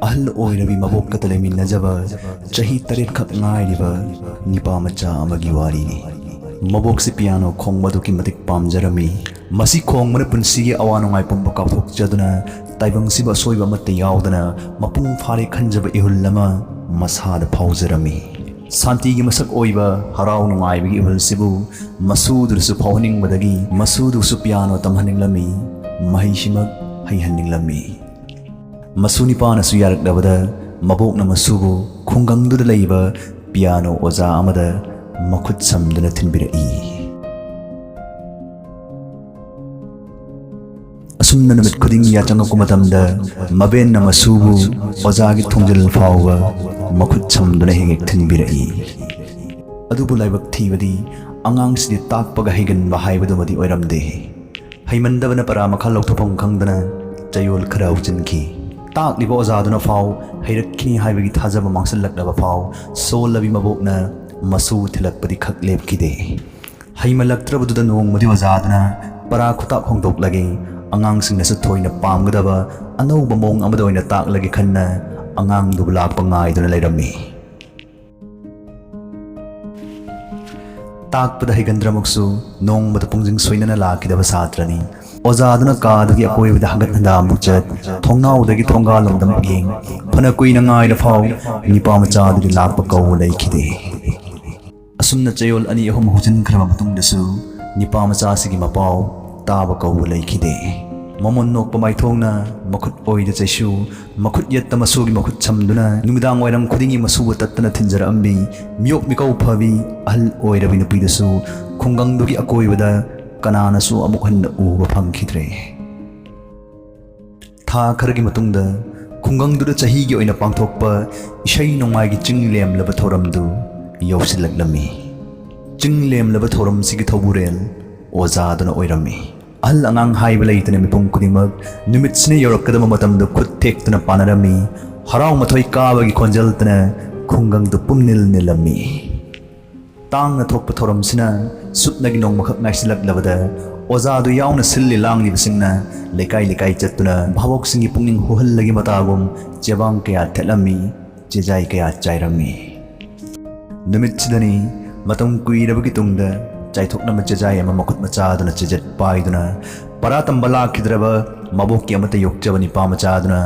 ahal oirabi mabok katalemi najaba chahi taret khak ngai riba nipa macha amagi wari ni mabok si piano khong madu ki matik pamjarami masi khong mana punsi gi awano ngai pumba ka phok jaduna taibang siba soiba matte yaudana mapung phare khanjaba ihul lama masada phaujarami santi gi masak oiba harau ngai bi ihul sibu masudur su phawning badagi masudu su piano tamhaning lami mahishimak haihaning lami masuni pana su yarak dabada mabok na masubu khungang du laiba piano oza amada makhut samduna thinbirai asumna namit khuding ya changak matamda maben na masubu oza gi thongjal fawwa makhut samduna hengek thinbirai adubu laibak thibadi angang sidi takpaga higan ba haibadu madi oiramde haimandabana para makhal lokthopong khangdana chayol khara uchinki tak libo ozaduna faw hairakini haibagi thajaba mangsalaknaba faw solabi mabokna masu thilakpadi khak lepkide haimalaktrabuda nongmadi ozaduna para khutak hongdok lagi angang singna sa thoina pamgadaba anauba mong amada oina tak lagi khanna angang dubulak pangai duna lairami takpada higandramuksu nongmada pungjing soinana lakidaba satrani ozaduna kadagi akoibada hagat handa muchat thongnawdagi thongalomdam yeng phana kuina ngai la faw nipa machadagi lakpa kaw laikide asumna chayol ani ahum hujin khrama matungdasu nipa machasigi mapaw taba kaw laikide mamon nok pamai thongna makhut oida chaisu makhut yatta masugi makhut chamduna numidang oiram khudingi masubu tattana thinjara ambi miyok mikau phabi ahal oirabi nupidasu khungangdugi akoibada kananasu amuk hanna uba phangkhidre tha kharagi matungda khungangduda chahigi oina pangthokpa isai nongai gi chinglem laba thoramdu yausilaklami chinglem laba thoram sigi thoburel ozaduna oirami al angang haiba leitane mipung kudimak numitsne yorakadama matamda khut tektuna panarami harau mathoi kabagi khonjaltana khungangdu pumnil nilami tangna thokpa thoramsina supnagi nongmakhak naisilak ozadu yauna silli langni bisingna lekai lekai chattuna bhabok singi pungning huhallagi matagum chebang kaya thelami chejai kaya chairami numitsidani matam kuirabagi tungda chaithokna machejai ama makhut machaduna chejet paiduna paratamba lakhidraba mabokki amata yokjabani pamachaduna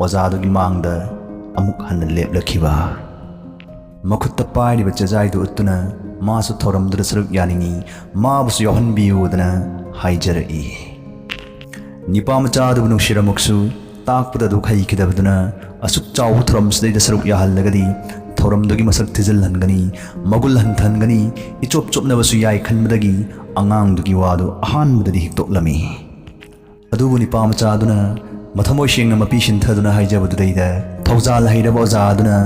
ozadu gi mangda amuk hanna leplakhiba makhutta pairiba chejai du uttuna masu thoramdra saruk yaningi mabusu yohanbiyudana haijarai nipa machadu nukshiramuksu takpada du khaikidabduna asuk chaw thoramsdai saruk yahallagadi thoramdugi masak thijalhangani magul hanthangani ichop chopnabasu yai khanmadagi angang-dugi wadu ahanbadadi hiktoklami adubu nipa machaduna mathamoi shengna mapi shinthaduna haijabadudaida thawjal hairaba ozaduna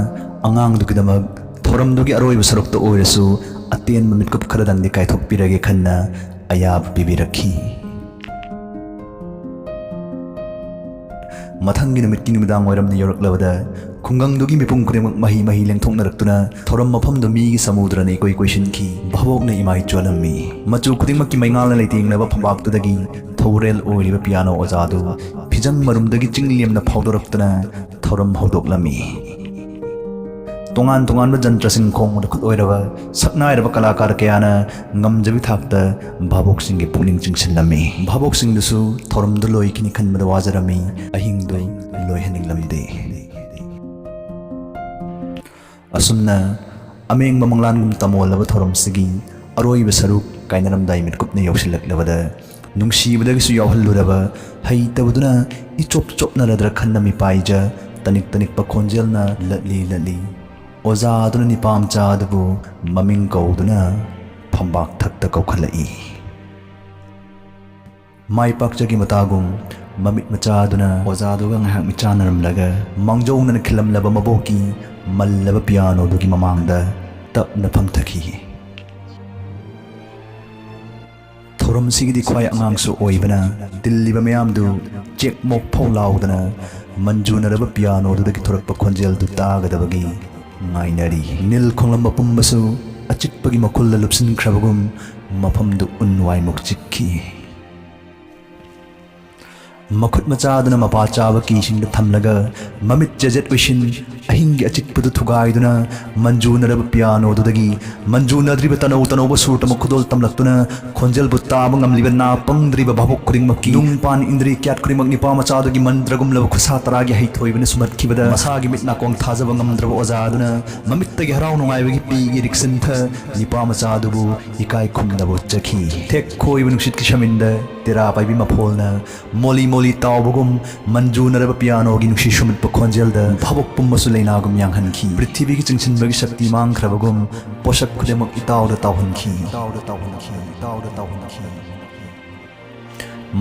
angang-dugidamak thoramdugi aroiba sarukta oirasu aten mamit kup kharadangdi kaithokpirage khanna ayab pibirakhi mathanggi numitki numidang oiramni yoraklabada khungang-dugi mipung kuremak mahi mahi lengthoknaraktuna thoram mafamda migi samudra nei koi question-ki bhabokna imai cholammi machu khudingmakki maingalna leitingnaba phambak-tudagi thorel oiriba piano ozadu phijang marumdagi chinglemna phawdoraktuna thoram hawdoklami tongan tongan ba jantra sing khong da khut oiraba saknai raba kalakar kayana ngamjabi thakta bhabok sing ge pungning chingsilami bhabok sing dusu thoram du loi kini khanmada wajarami ahing du loi haning lamde asumna ameng mamanglan gum tamolaba thoram sigi aroi ba saruk kainaramdai mit kupne yausilaklabada nungsibadagi su yauhalluraba haitabuduna ichop chopna ladra khannami paija tanik tanik pa khonjelna latli latli ozaduna nipam chadabu maming kauduna phambak thakta kaukhalai mai pakjagi matagum mamit machaduna ozaduga ngahak michanaramlaga mangjongna khilamlaba maboki mallaba piano dugi mamangda tapna phamthaki thoram sigidi khwai angangsu oibana dilliba mayamdu check mok pholaudana manjunaraba piano dudagi thorakpa khonjel du tagadabagi ngainari nil khonglam pumbasu achikpagi makulla lupsin khrabagum mafamdu unwai mukchikki Makut machaduna mapa chaba kisingda thamlaga mamit jajet wishin ahingi achikpudu thugaiduna manjunaraba piano dudagi manjunadriba tanaw sur tamakudol tamlaktuna khonjel bu taba ngamliba na pangdriba babuk kuring makki nungpan indri kyat kuring makni pa machadagi mandragum laba khusa taragi haithoibana sumatkibada masagi mitna kong thajaba ngamdraba ojaduna mamittagi harau nungaibagi pigi riksintha nipa machadubu ikai khumdabu chakhi thek khoiba nungsit kishaminda tera paibi mapholna moli moli taubugum manjunaraba piano gi nuksi shumit pa khonjelda bhabok pummasu leinagum yanghanki prithvi gi chingsinbagi shakti mangkhrabagum poshak khudemak itawda tawhanki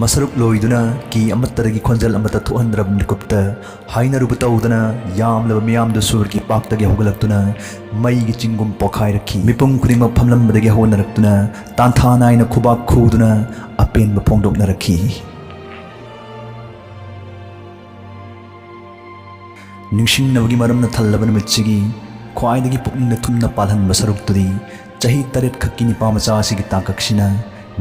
masaruk loiduna ki amattagi khonjal amata thuhandrab nikupta hainaruba tawdana yamlaba miyamdu surki paktagi hogalaktuna mai gi chingum pokhairaki mipum khudingma phamlambadagi honaraktuna tanthanaina khubak khuduna apen bapongdoknarakhi ningshingnabagi maramna thallaba namitchigi khwaidagi pukningna thumna palhanba saruktuди chahi taret khakki nipa macha asigi takaksina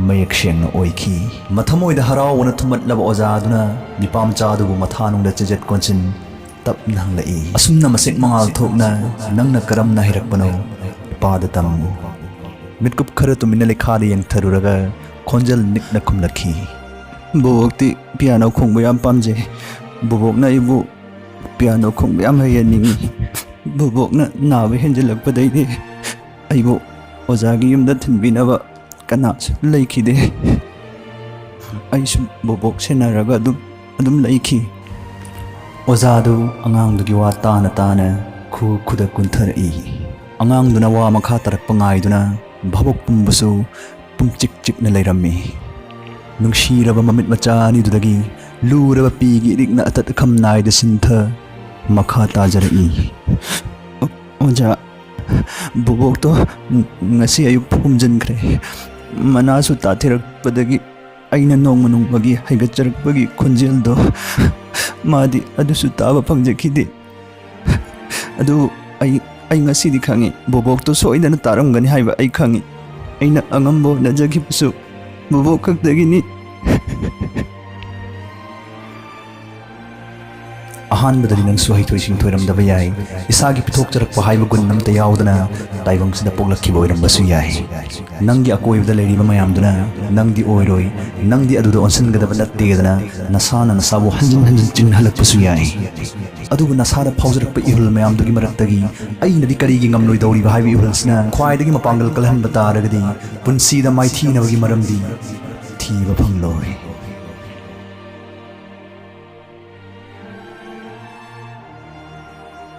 mayak shengna oikhi mathamoida harawana thumatlaba ojaduna nipa machadubu mathanungda chejet konchin tapna hanglai asumna masek mangal thokna nangna karamna hirakpano pada tamu mitkup khara tumina lekhada yengtharuraga khonjal nikna khumlakhi bobokti piano khongba yam pamje bobokna ibu piano khongba yam hayaningi bobokna nawe henjelakpadai aibo ojagi yumda thinbinaba kanas laikide aisu bobok senaraga adum laiki ojadu angangdugi wa tana khu khuda kunthari angangduna wa makha tarakpa ngaiduna bhabok pumbasu pumchik chikna leirammi nungshiraba mamit machani dudagi luraba pigi rikna atat khamnaida sintha makha tajarai oja bobok to ngasi ayuk phumjankhre manasu tathirakpadagi aina nongmanungbagi haigatcharakpagi khonjeldo madi adusu taba phangjakhide adu ai ngasi di khangi bobok to soidana taramgani haiba ai khangi aina angambo najagibusu bobok khakdagini ahanbadari nang suhai thoising thoiramdaba yai isagi pithok charakpa haiba gun namta yaudana taibangsida poklakhiba oirambasu yai nanggi akoibda leiriba mayamduna nangdi oiroi nangdi aduda onsangadaba nattedana nasana nasabu hanjin chinhalakpasu yai adubu nasada phaujarakpa ihul mayamdugi maraktagi ainadi karigi ngamloidawriba haiba ihulsina khwaidagi mapangal kalhanba taragadi punsida maithinabagi maramdi thiba phangloi